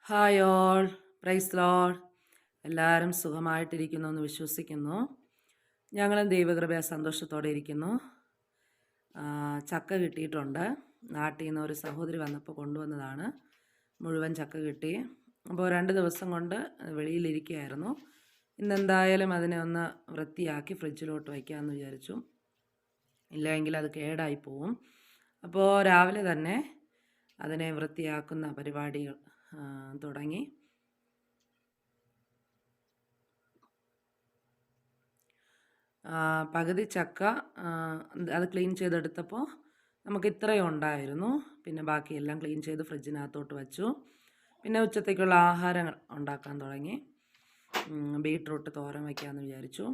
Hi all, praise Lord. എല്ലാവരും സുഖമായിട്ടിരിക്കുന്നു എന്ന് വിശ്വസിക്കുന്നു. ഞങ്ങളും ദൈവകൃപയ സന്തോഷത്തോടെ ഇരിക്കുന്നു. ചക്ക കിട്ടിയിട്ടുണ്ട്. നാട്ടിൽ നിന്ന് ഒരു സഹോദരി വന്നപ്പോൾ കൊണ്ടുവന്നതാണ്. മുഴുവൻ ചക്ക കിട്ടി. അപ്പോൾ 2 ദിവസം കൊണ്ട് വെളിയിലിരിക്കുകയായിരുന്നു. ഇന്നെന്തായാലും അതിനെ ഒന്ന് വൃത്തിയാക്കി ഫ്രിഡ്ജിലോട്ട് വയ്ക്കാമെന്ന് വിചാരിച്ചു. ഇല്ലെങ്കിൽ അത് കേടായി പോവും. അപ്പോൾ രാവിലെ തന്നെ അതിനെ വൃത്തിയാക്കുന്ന പരിപാടികൾ തുടങ്ങി. പകുതി ചക്ക അത് ക്ലീൻ ചെയ്തെടുത്തപ്പോൾ നമുക്ക് ഇത്രയും ഉണ്ടായിരുന്നു. പിന്നെ ബാക്കിയെല്ലാം ക്ലീൻ ചെയ്ത് ഫ്രിഡ്ജിനകത്തോട്ട് വച്ചു. പിന്നെ ഉച്ചത്തേക്കുള്ള ആഹാരങ്ങൾ ഉണ്ടാക്കാൻ തുടങ്ങി. ബീട്രൂട്ട് തോരൻ വയ്ക്കാമെന്ന് വിചാരിച്ചു.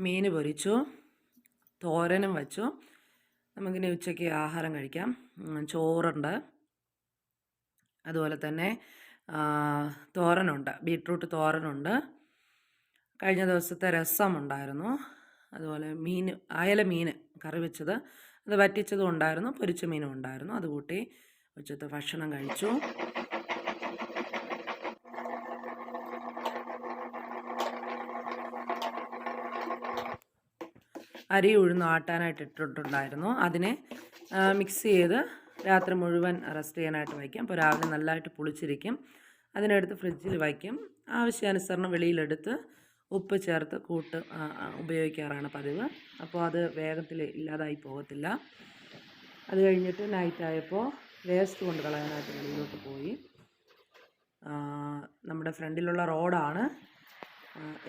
മീൻ പൊരിച്ചു, തോരനും വച്ചു. നമുക്കിനി ഉച്ചയ്ക്ക് ആഹാരം കഴിക്കാം. ചോറുണ്ട്, അതുപോലെ തന്നെ തോരനുണ്ട്, ബീട്രൂട്ട് തോരനുണ്ട്. കഴിഞ്ഞ ദിവസത്തെ രസമുണ്ടായിരുന്നു. അതുപോലെ അയല മീൻ കറി വെച്ചത്, അത് വറ്റിച്ചതും ഉണ്ടായിരുന്നു, പൊരിച്ച മീനും ഉണ്ടായിരുന്നു. അത് കൂട്ടി ഉച്ചത്തെ ഭക്ഷണം കഴിച്ചു. അരി ഉഴുന്ന് ആട്ടാനായിട്ട് ഇട്ടിട്ടുണ്ടായിരുന്നു. അതിനെ മിക്സ് ചെയ്ത് രാത്രി മുഴുവൻ റെസ്റ്റ് ചെയ്യാനായിട്ട് വയ്ക്കും. അപ്പോൾ രാവിലെ നല്ലതായിട്ട് പുളിച്ചിരിക്കും. അതിനെടുത്ത് ഫ്രിഡ്ജിൽ വയ്ക്കും. ആവശ്യാനുസരണം വെളിയിലെടുത്ത് ഉപ്പ് ചേർത്ത് ഉപയോഗിക്കാറാണ് പതിവ്. അപ്പോൾ അത് വേഗത്തിൽ ഇല്ലാതായി പോകത്തില്ല. അത് കഴിഞ്ഞിട്ട് നൈറ്റായപ്പോൾ വേസ്റ്റ് കൊണ്ട് കളയാനായിട്ട് വെളിയിലോട്ട് പോയി. നമ്മുടെ ഫ്രണ്ടിലുള്ള റോഡാണ്,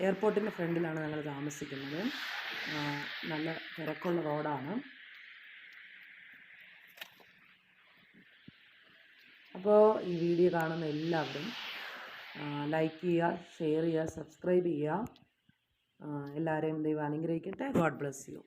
എയർപോർട്ടിൻ്റെ ഫ്രണ്ടിലാണ് ഞങ്ങൾ താമസിക്കുന്നത്. നല്ല തിരക്കുള്ള റോഡാണ്. അപ്പോൾ ഈ വീഡിയോ കാണുന്ന എല്ലാവരും ലൈക്ക് ചെയ്യുക, ഷെയർ ചെയ്യുക, സബ്സ്ക്രൈബ് ചെയ്യുക. എല്ലാവരെയും ദൈവം അനുഗ്രഹിക്കട്ടെ. God bless you.